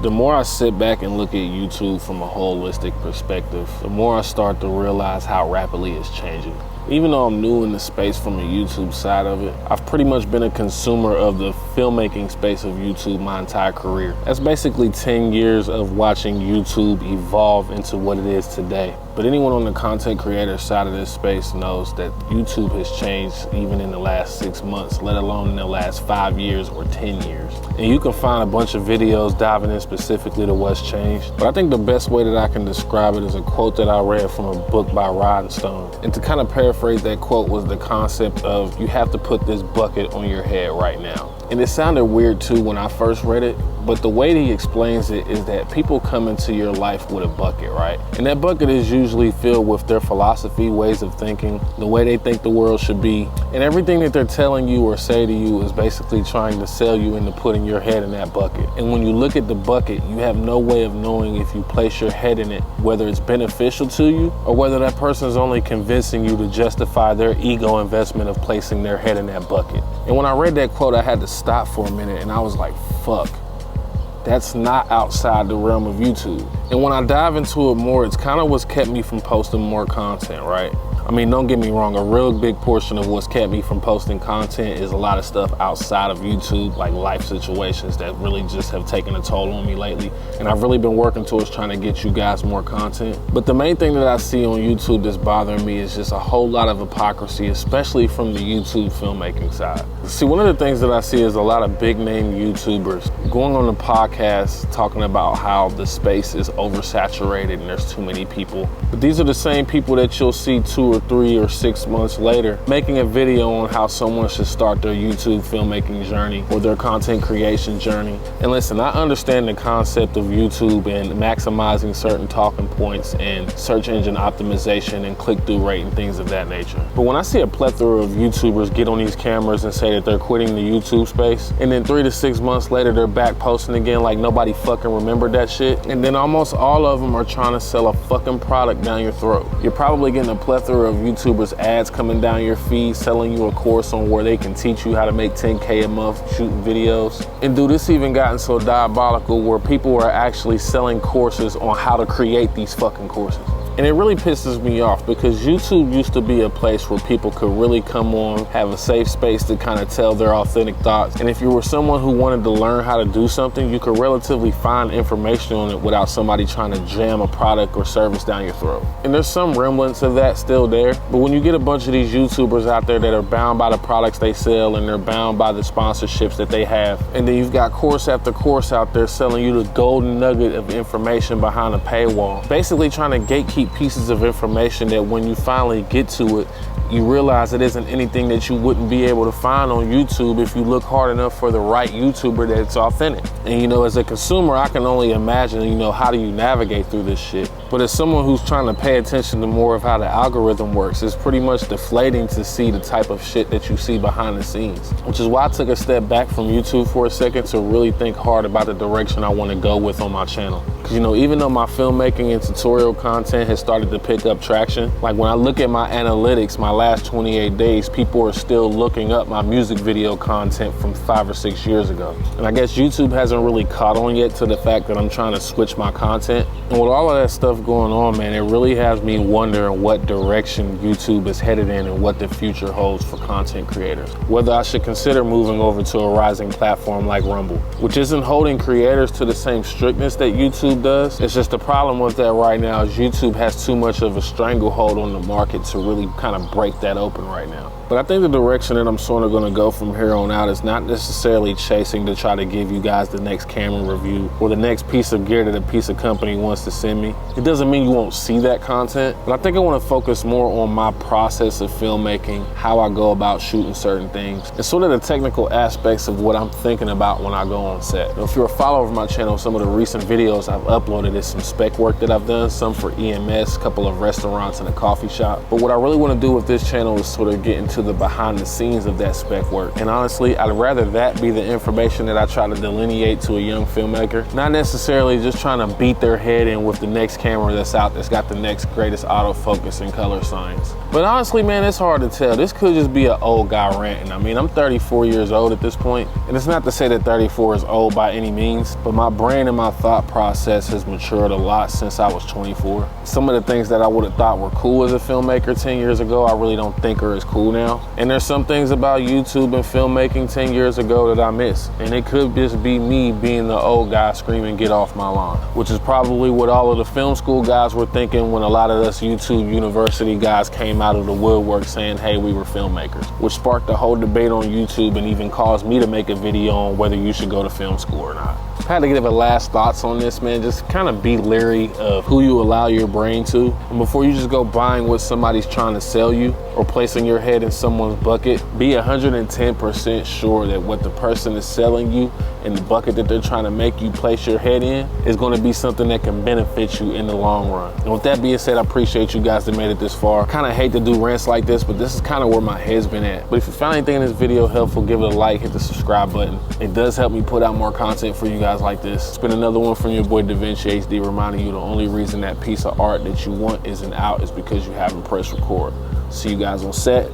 The more I sit back and look at YouTube from a holistic perspective, the more I start to realize how rapidly it's changing. Even though I'm new in the space from a YouTube side of it, I've pretty much been a consumer of the filmmaking space of YouTube my entire career. That's basically 10 years of watching YouTube evolve into what it is today. But anyone on the content creator side of this space knows that YouTube has changed even in the last 6 months, let alone in the last 5 years or 10 years. And you can find a bunch of videos diving in specifically to what's changed. But I think the best way that I can describe it is a quote that I read from a book by Rant. And to kind of paraphrase that quote was the concept of you have to put this bucket on your head right now. And it sounded weird too when I first read it, but the way that he explains it is that people come into your life with a bucket, right? And that bucket is usually filled with their philosophy, ways of thinking, the way they think the world should be. And everything that they're telling you or say to you is basically trying to sell you into putting your head in that bucket. And when you look at the bucket, you have no way of knowing if you place your head in it, whether it's beneficial to you or whether that person is only convincing you to justify their ego investment of placing their head in that bucket. And when I read that quote, I had to stop for a minute and I was like, fuck. That's not outside the realm of YouTube. And when I dive into it more, it's kind of what's kept me from posting more content, right? I mean, don't get me wrong, a real big portion of what's kept me from posting content is a lot of stuff outside of YouTube, like life situations that really just have taken a toll on me lately. And I've really been working towards trying to get you guys more content. But the main thing that I see on YouTube that's bothering me is just a whole lot of hypocrisy, especially from the YouTube filmmaking side. See, one of the things that I see is a lot of big name YouTubers going on the podcast talking about how the space is oversaturated and there's too many people. But these are the same people that you'll see 2 or 3 or 6 months later making a video on how someone should start their YouTube filmmaking journey or their content creation journey. And listen, I understand the concept of YouTube and maximizing certain talking points and search engine optimization and click-through rate and things of that nature. But when I see a plethora of YouTubers get on these cameras and say that they're quitting the YouTube space, and then 3 to 6 months later they're back posting again like nobody fucking remembered that shit, and then almost all of them are trying to sell a fucking product down your throat. You're probably getting a plethora of YouTubers ads coming down your feed selling you a course on where they can teach you how to make 10K a month shooting videos. And dude, it's even gotten so diabolical where people are actually selling courses on how to create these fucking courses. And it really pisses me off because YouTube used to be a place where people could really come on, have a safe space to kind of tell their authentic thoughts. And if you were someone who wanted to learn how to do something, you could relatively find information on it without somebody trying to jam a product or service down your throat. And there's some remnants of that still there. But when you get a bunch of these YouTubers out there that are bound by the products they sell and they're bound by the sponsorships that they have, and then you've got course after course out there selling you the golden nugget of information behind a paywall, basically trying to gatekeep pieces of information that when you finally get to it, you realize it isn't anything that you wouldn't be able to find on YouTube if you look hard enough for the right YouTuber that's authentic. And you know, as a consumer, I can only imagine, you know, how do you navigate through this shit? But as someone who's trying to pay attention to more of how the algorithm works, it's pretty much deflating to see the type of shit that you see behind the scenes. Which is why I took a step back from YouTube for a second to really think hard about the direction I want to go with on my channel. Because you know, even though my filmmaking and tutorial content has started to pick up traction, like when I look at my analytics, my last 28 days, people are still looking up my music video content from 5 or 6 years ago. And I guess YouTube hasn't really caught on yet to the fact that I'm trying to switch my content. And with all of that stuff going on, man, it really has me wondering what direction YouTube is headed in and what the future holds for content creators. Whether I should consider moving over to a rising platform like Rumble, which isn't holding creators to the same strictness that YouTube does. It's just the problem with that right now is YouTube has too much of a stranglehold on the market to really kind of break that open right now. But I think the direction that I'm sort of going to go from here on out is not necessarily chasing to try to give you guys the next camera review or the next piece of gear that a piece of company wants to send me. It doesn't mean you won't see that content, but I think I want to focus more on my process of filmmaking, how I go about shooting certain things, and sort of the technical aspects of what I'm thinking about when I go on set. Now, if you're a follower of my channel, some of the recent videos I've uploaded is some spec work that I've done, some for EMS EMS, a couple of restaurants and a coffee shop. But what I really want to do with this channel is sort of get into the behind the scenes of that spec work. And honestly, I'd rather that be the information that I try to delineate to a young filmmaker, not necessarily just trying to beat their head in with the next camera that's out that's got the next greatest autofocus and color science. But honestly, man, it's hard to tell. This could just be an old guy ranting. I mean, I'm 34 years old at this point, and it's not to say that 34 is old by any means, but my brain and my thought process has matured a lot since I was 24. Some of the things that I would have thought were cool as a filmmaker 10 years ago, I really don't think are as cool now. And there's some things about YouTube and filmmaking 10 years ago that I miss. And it could just be me being the old guy screaming, "Get off my lawn," which is probably what all of the film school guys were thinking when a lot of us YouTube university guys came out of the woodwork saying, hey, we were filmmakers, which sparked a whole debate on YouTube and even caused me to make a video on whether you should go to film school or not. I had to give a last thoughts on this, man. Just kind of be leery of who you allow your brain to. And before you just go buying what somebody's trying to sell you or placing your head in someone's bucket, be 110% sure that what the person is selling you and the bucket that they're trying to make you place your head in is going to be something that can benefit you in the long run. And with that being said, I appreciate you guys that made it this far. I kind of hate to do rants like this, but this is kind of where my head's been at. But if you found anything in this video helpful, give it a like, hit the subscribe button. It does help me put out more content for you guys like this. It's been another one from your boy DaVinci HD, reminding you the only reason that piece of art that you want isn't out is because you haven't pressed record. See you guys on set.